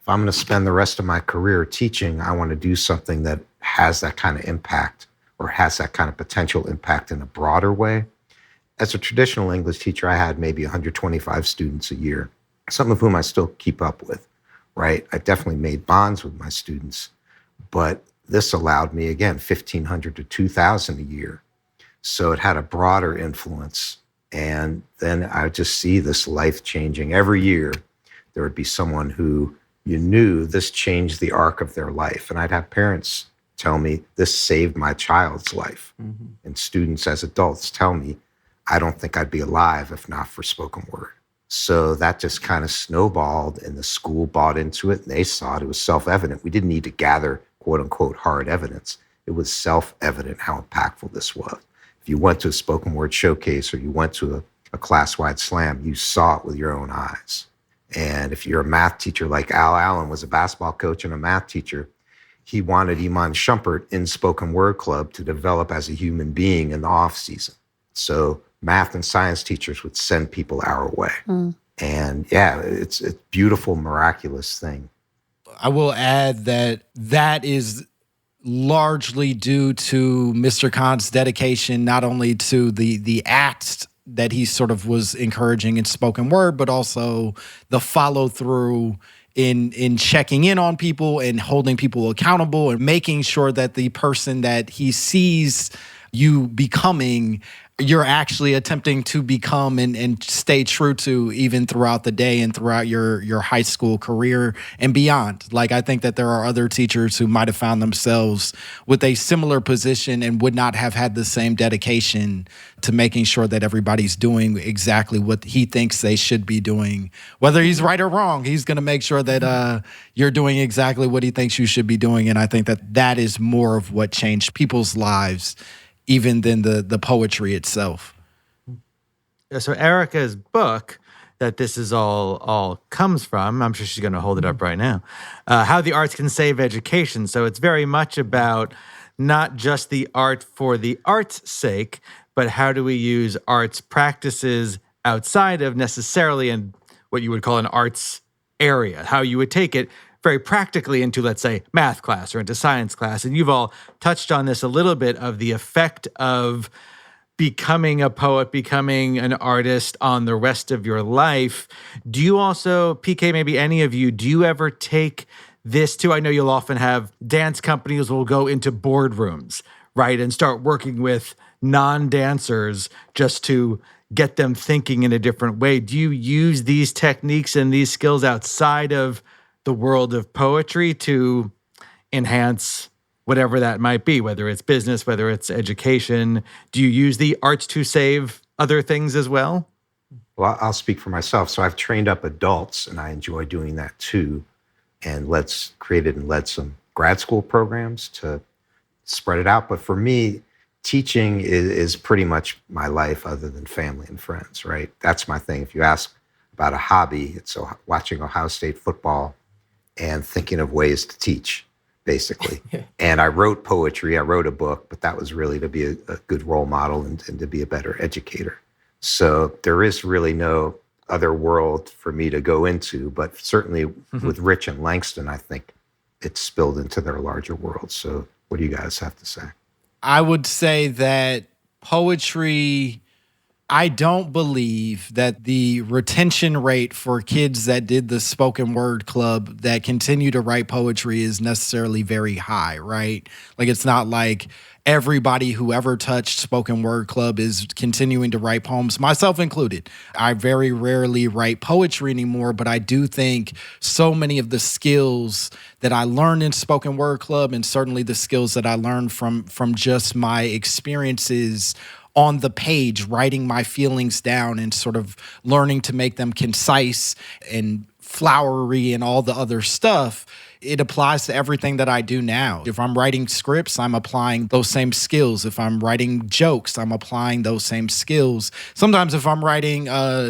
I'm going to spend the rest of my career teaching, I want to do something that has that kind of impact, or has that kind of potential impact in a broader way. As a traditional English teacher, I had maybe 125 students a year, some of whom I still keep up with, right? I definitely made bonds with my students, but this allowed me, again, 1,500 to 2,000 a year. So it had a broader influence. And then I just see this life changing. Every year, there would be someone who you knew this changed the arc of their life. And I'd have parents tell me, this saved my child's life. Mm-hmm. And students as adults tell me, I don't think I'd be alive if not for spoken word. So that just kind of snowballed, and the school bought into it, and they saw it. It was self-evident. We didn't need to gather, quote unquote, hard evidence. It was self-evident how impactful this was. If you went to a spoken word showcase or you went to a class-wide slam, you saw it with your own eyes. And if you're a math teacher, like Al Allen was a basketball coach and a math teacher, he wanted Iman Shumpert in Spoken Word Club to develop as a human being in the off season. So math and science teachers would send people our way. And yeah, it's a beautiful, miraculous thing. I will add that is largely due to Mr. Kahn's dedication, not only to the acts that he sort of was encouraging in spoken word, but also the follow through in checking in on people and holding people accountable and making sure that the person that he sees you becoming, you're actually attempting to become and stay true to, even throughout the day and throughout your high school career and beyond. Like, I think that there are other teachers who might have found themselves with a similar position and would not have had the same dedication to making sure that everybody's doing exactly what he thinks they should be doing. Whether he's right or wrong, he's going to make sure that you're doing exactly what he thinks you should be doing. And I think that is more of what changed people's lives even than the poetry itself. So Erica's book that this is all comes from, I'm sure she's going to hold it up right now, How the Arts Can Save Education. So it's very much about not just the art for the art's sake, but how do we use arts practices outside of necessarily in what you would call an arts area, how you would take it very practically into, let's say, math class or into science class. And you've all touched on this a little bit, of the effect of becoming a poet, becoming an artist on the rest of your life. Do you also, PK, maybe any of you, do you ever take this too? I know you'll often have dance companies will go into boardrooms, right, and start working with non-dancers just to get them thinking in a different way. Do you use these techniques and these skills outside of the world of poetry to enhance whatever that might be, whether it's business, whether it's education? Do you use the arts to save other things as well? Well, I'll speak for myself. So I've trained up adults, and I enjoy doing that too, and created and led some grad school programs to spread it out. But for me, teaching is pretty much my life other than family and friends, right? That's my thing. If you ask about a hobby, it's watching Ohio State football and thinking of ways to teach, basically. And I wrote poetry, I wrote a book, but that was really to be a good role model and to be a better educator. So there is really no other world for me to go into, but certainly with Rich and Langston, I think it's spilled into their larger world. So what do you guys have to say? I would say that poetry, I don't believe that the retention rate for kids that did the spoken word club that continue to write poetry is necessarily very high, right? Like, it's not like everybody who ever touched spoken word club is continuing to write poems, myself included. I very rarely write poetry anymore, but I do think so many of the skills that I learned in spoken word club, and certainly the skills that I learned from just my experiences on the page, writing my feelings down and sort of learning to make them concise and flowery and all the other stuff, it applies to everything that I do now. If I'm writing scripts, I'm applying those same skills. If I'm writing jokes, I'm applying those same skills. Sometimes if I'm writing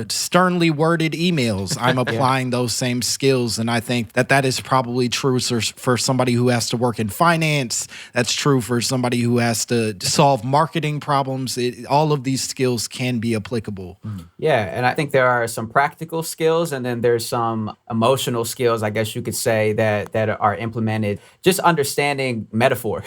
sternly worded emails, I'm applying those same skills. And I think that that is probably true for somebody who has to work in finance. That's true for somebody who has to solve marketing problems. All of these skills can be applicable. Yeah, and I think there are some practical skills, and then there's some emotional skills, I guess you could say, that are implemented. Just understanding metaphor,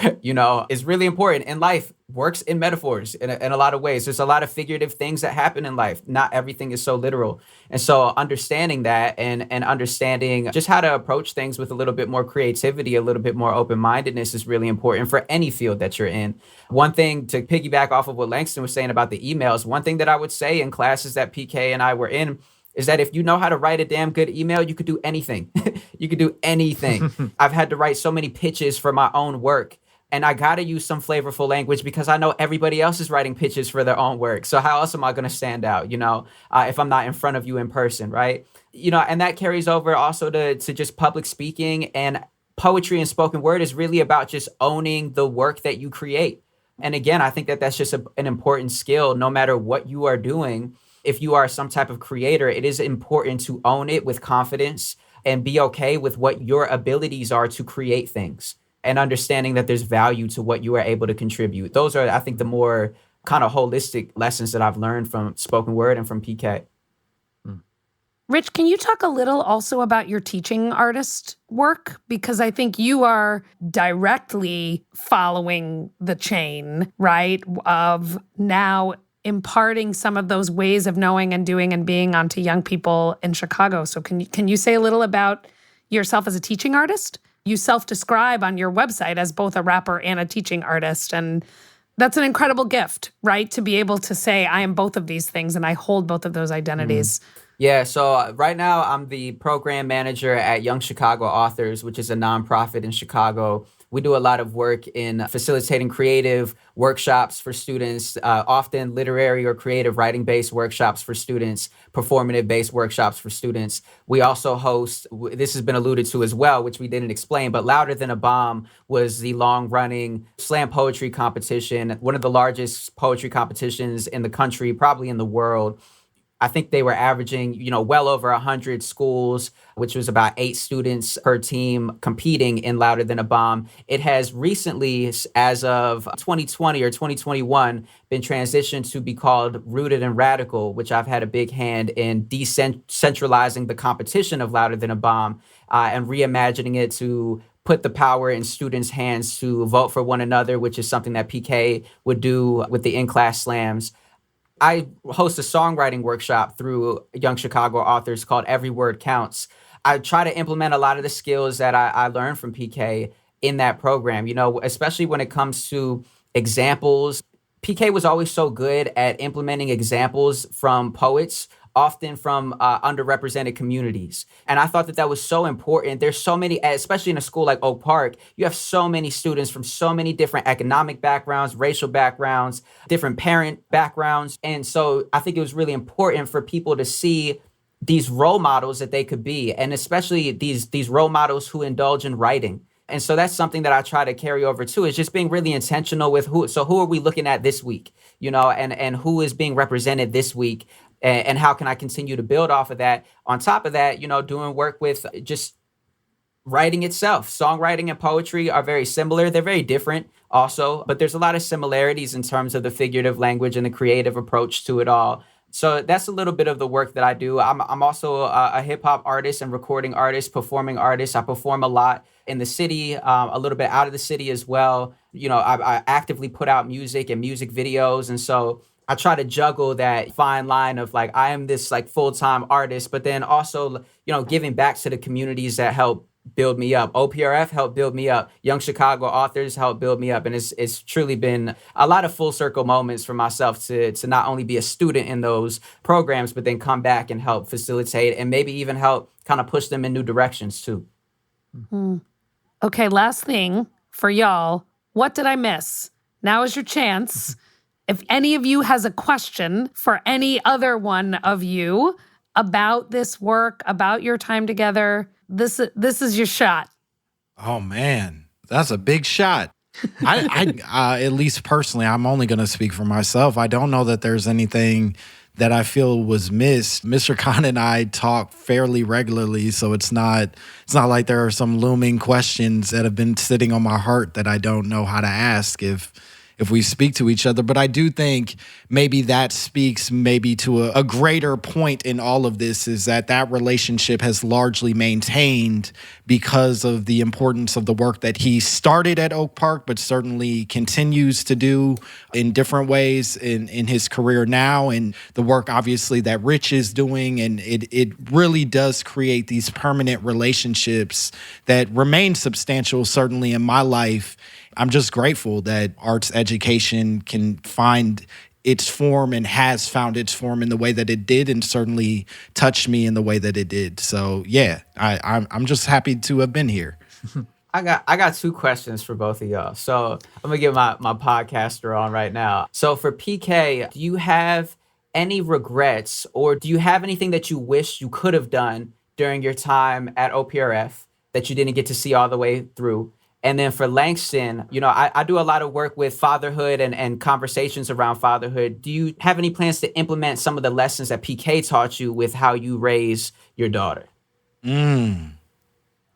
is really important. And life works in metaphors in a lot of ways. There's a lot of figurative things that happen in life. Not everything is so literal. And so understanding that and understanding just how to approach things with a little bit more creativity, a little bit more open-mindedness is really important for any field that you're in. One thing to piggyback off of what Langston was saying about the emails, one thing that I would say in classes that PK and I were in is that if you know how to write a damn good email, you could do anything. You could do anything. I've had to write so many pitches for my own work, and I got to use some flavorful language because I know everybody else is writing pitches for their own work. So how else am I going to stand out, if I'm not in front of you in person, right? And that carries over also to just public speaking, and poetry and spoken word is really about just owning the work that you create. And again, I think that that's just an important skill, no matter what you are doing. If you are some type of creator, it is important to own it with confidence and be okay with what your abilities are to create things, and understanding that there's value to what you are able to contribute. Those are, I think, the more kind of holistic lessons that I've learned from spoken word and from PK. Rich, can you talk a little also about your teaching artist work? Because I think you are directly following the chain, right, of now imparting some of those ways of knowing and doing and being onto young people in Chicago. So can you say a little about yourself as a teaching artist? You self-describe on your website as both a rapper and a teaching artist. And that's an incredible gift, right? To be able to say, I am both of these things and I hold both of those identities. Yeah, so right now I'm the program manager at Young Chicago Authors, which is a nonprofit in Chicago. We do a lot of work in facilitating creative workshops for students, often literary or creative writing-based workshops for students, performative-based workshops for students. We also host, this has been alluded to as well, which we didn't explain, but Louder Than a Bomb was the long-running slam poetry competition, one of the largest poetry competitions in the country, probably in the world. I think they were averaging, well over 100 schools, which was about 8 students per team competing in Louder Than a Bomb. It has recently, as of 2020 or 2021, been transitioned to be called Rooted and Radical, which I've had a big hand in decentralizing the competition of Louder Than a Bomb and reimagining it to put the power in students' hands to vote for one another, which is something that PK would do with the in-class slams. I host a songwriting workshop through Young Chicago Authors called Every Word Counts. I try to implement a lot of the skills that I learned from PK in that program, especially when it comes to examples. PK was always so good at implementing examples from poets, often from underrepresented communities. And I thought that was so important. There's so many, especially in a school like Oak Park, you have so many students from so many different economic backgrounds, racial backgrounds, different parent backgrounds. And so I think it was really important for people to see these role models that they could be, and especially these role models who indulge in writing. And so that's something that I try to carry over too, is just being really intentional with who are we looking at this week, and who is being represented this week, and how can I continue to build off of that. On top of that, doing work with just writing itself. Songwriting and poetry are very similar. They're very different also, but there's a lot of similarities in terms of the figurative language and the creative approach to it all. So that's a little bit of the work that I do. I'm also a hip hop artist and recording artist, performing artist. I perform a lot in the city, a little bit out of the city as well. I actively put out music and music videos. And so I try to juggle that fine line of like, I am this like full-time artist, but then also, giving back to the communities that help build me up. OPRF helped build me up. Young Chicago authors helped build me up. And it's truly been a lot of full circle moments for myself to not only be a student in those programs, but then come back and help facilitate and maybe even help kind of push them in new directions too. Okay, last thing for y'all. What did I miss? Now is your chance. If any of you has a question for any other one of you about this work, about your time together, this is your shot. Oh man, that's a big shot. I at least personally, I'm only going to speak for myself. I don't know that there's anything that I feel was missed. Mr. Kahn and I talk fairly regularly, so it's not like there are some looming questions that have been sitting on my heart that I don't know how to ask if we speak to each other. But I do think maybe that speaks maybe to a greater point in all of this, is that relationship has largely maintained because of the importance of the work that he started at Oak Park, but certainly continues to do in different ways in his career now, and the work obviously that Rich is doing. And it really does create these permanent relationships that remain substantial, certainly in my life. I'm just grateful that arts education can find its form and has found its form in the way that it did, and certainly touched me in the way that it did. So yeah, I'm just happy to have been here. I got two questions for both of y'all. So I'm gonna get my podcaster on right now. So for PK, do you have any regrets, or do you have anything that you wish you could have done during your time at OPRF that you didn't get to see all the way through? And then for Langston, I do a lot of work with fatherhood and conversations around fatherhood. Do you have any plans to implement some of the lessons that PK taught you with how you raise your daughter? All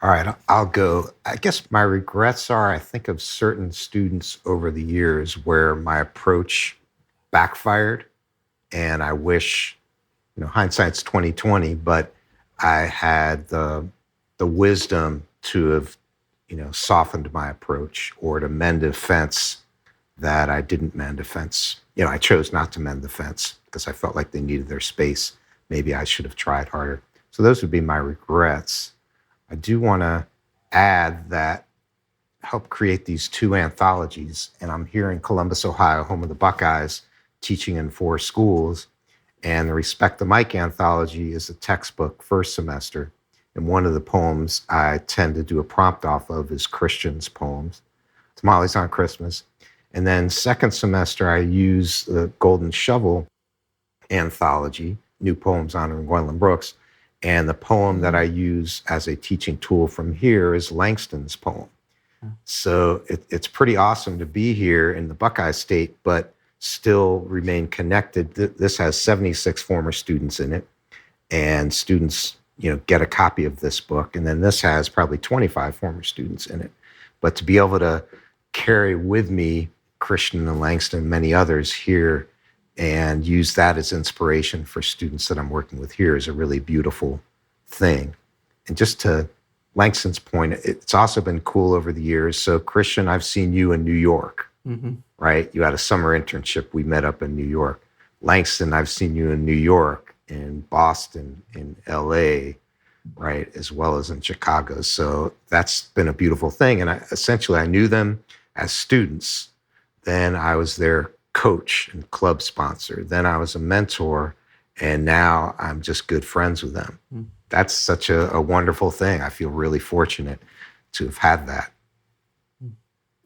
right, I'll go. I guess my regrets are, I think of certain students over the years where my approach backfired, and I wish, hindsight's 20/20, but I had the wisdom to have softened my approach, or to mend a fence that I didn't mend a fence. I chose not to mend the fence because I felt like they needed their space. Maybe I should have tried harder. So those would be my regrets. I do want to add that helped create these two anthologies, and I'm here in Columbus, Ohio, home of the Buckeyes, teaching in 4 schools. And the Respect the Mic anthology is a textbook first semester. And one of the poems I tend to do a prompt off of is Christian's poems, Tamales on Christmas. And then second semester, I use the Golden Shovel anthology, New Poems honoring Gwendolyn Brooks. And the poem that I use as a teaching tool from here is Langston's poem. So it's pretty awesome to be here in the Buckeye State, but still remain connected. This has 76 former students in it, and students get a copy of this book. And then this has probably 25 former students in it. But to be able to carry with me Christian and Langston and many others here and use that as inspiration for students that I'm working with here is a really beautiful thing. And just to Langston's point, it's also been cool over the years. So Christian, I've seen you in New York, right? You had a summer internship. We met up in New York. Langston, I've seen you in New York, in Boston, in LA, right, as well as in Chicago. So that's been a beautiful thing. And I knew them as students. Then I was their coach and club sponsor. Then I was a mentor, and now I'm just good friends with them. That's such a wonderful thing. I feel really fortunate to have had that.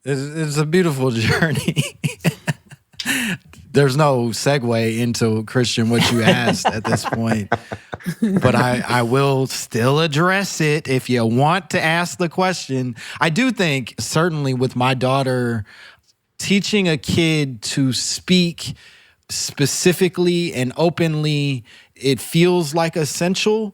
It's a beautiful journey. There's no segue into, Christian, what you asked at this point. but I will still address it if you want to ask the question. I do think, certainly with my daughter, teaching a kid to speak specifically and openly, it feels like an essential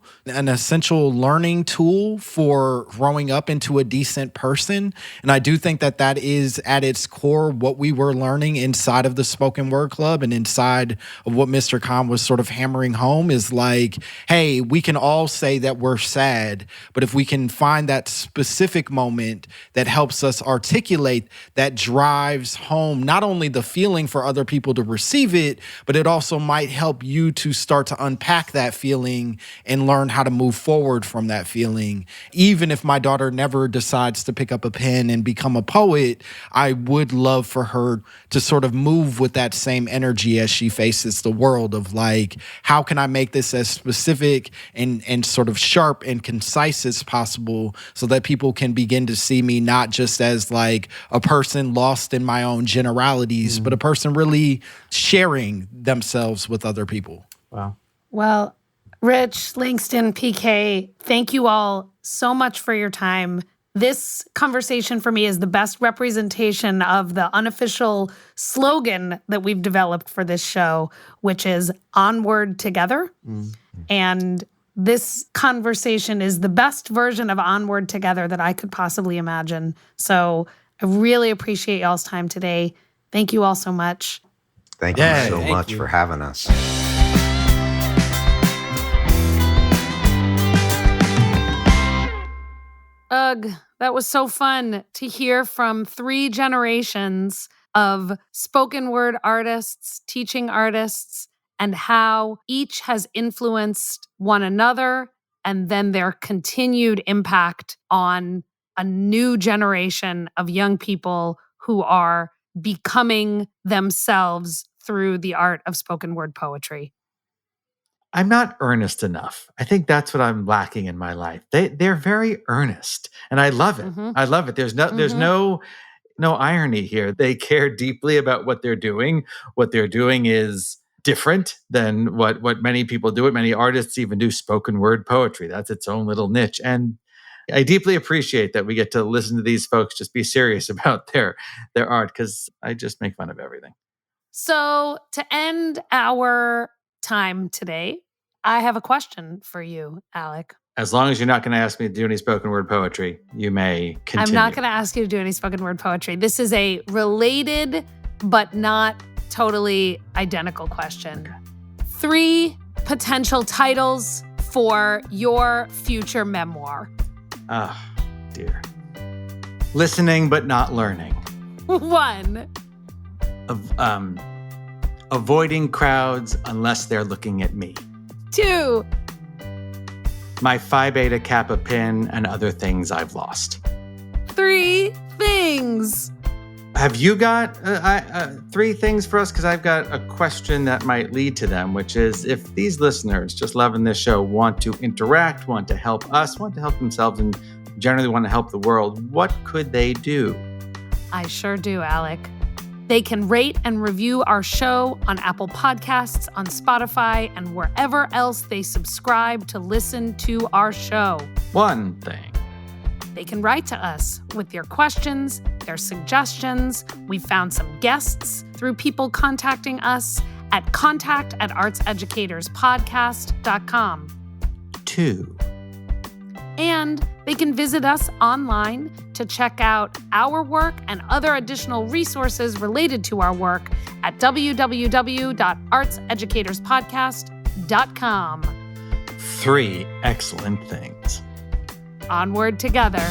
learning tool for growing up into a decent person. And I do think that that is at its core what we were learning inside of the Spoken Word Club and inside of what Mr. Kahn was sort of hammering home is like, hey, we can all say that we're sad, but if we can find that specific moment that helps us articulate, that drives home not only the feeling for other people to receive it, but it also might help you to start to unpack that feeling and learn how to move forward from that feeling. Even if my daughter never decides to pick up a pen and become a poet, I would love for her to sort of move with that same energy as she faces the world of like, how can I make this as specific and sort of sharp and concise as possible so that people can begin to see me not just as like a person lost in my own generalities, but a person really sharing themselves with other people. Wow. Well, Rich, Langston, PK, thank you all so much for your time. This conversation for me is the best representation of the unofficial slogan that we've developed for this show, which is Onward Together. And this conversation is the best version of Onward Together that I could possibly imagine. So I really appreciate y'all's time today. Thank you all so much. Thank you so much for having us. Ugh, that was so fun to hear from 3 generations of spoken word artists, teaching artists, and how each has influenced one another and then their continued impact on a new generation of young people who are becoming themselves through the art of spoken word poetry. I'm not earnest enough. I think that's what I'm lacking in my life. They're very earnest, and I love it. I love it. There's no irony here. They care deeply about what they're doing. What they're doing is different than what many people do. Many artists even do spoken word poetry. That's its own little niche. And I deeply appreciate that we get to listen to these folks just be serious about their art, because I just make fun of everything. So to end our time today, I have a question for you, Alec. As long as you're not going to ask me to do any spoken word poetry, you may continue. I'm not going to ask you to do any spoken word poetry. This is a related but not totally identical question. Okay. 3 potential titles for your future memoir. Oh, dear. Listening but not learning. 1. Avoiding crowds unless they're looking at me. 2. My Phi Beta Kappa pin and other things I've lost. 3 things. Have you got 3 things for us? Because I've got a question that might lead to them, which is if these listeners just loving this show want to interact, want to help us, want to help themselves, and generally want to help the world, what could they do? I sure do, Alec. They can rate and review our show on Apple Podcasts, on Spotify, and wherever else they subscribe to listen to our show. 1 thing. They can write to us with their questions, their suggestions. We found some guests through people contacting us at contact@artseducatorspodcast.com. 2. And they can visit us online to check out our work and other additional resources related to our work at www.artseducatorspodcast.com. 3 excellent things. Onward together.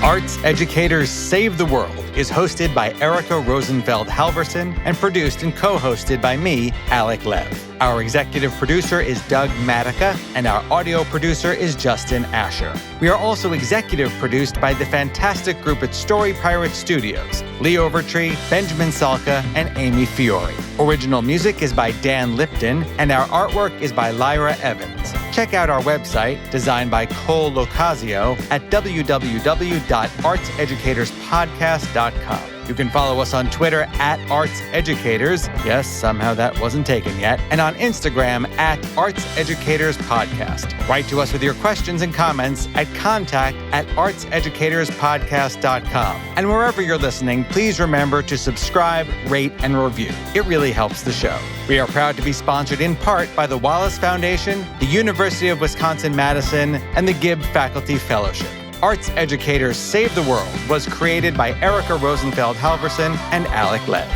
Arts Educators Save the World is hosted by Erica Rosenfeld Halverson and produced and co-hosted by me, Alec Lev. Our executive producer is Doug Matica, and our audio producer is Justin Asher. We are also executive produced by the fantastic group at Story Pirate Studios, Lee Overtree, Benjamin Salka, and Amy Fiore. Original music is by Dan Lipton, and our artwork is by Lyra Evans. Check out our website, designed by Cole Locasio, at www.artseducatorspodcast.com. You can follow us on Twitter @ArtsEducators. Yes, somehow that wasn't taken yet. And on Instagram @ArtsEducatorsPodcast. Write to us with your questions and comments at contact@artseducatorspodcast.com. And wherever you're listening, please remember to subscribe, rate, and review. It really helps the show. We are proud to be sponsored in part by the Wallace Foundation, the University of Wisconsin-Madison, and the Gibb Faculty Fellowship. Arts Educators Save the World was created by Erica Rosenfeld Halverson and Alec Lev.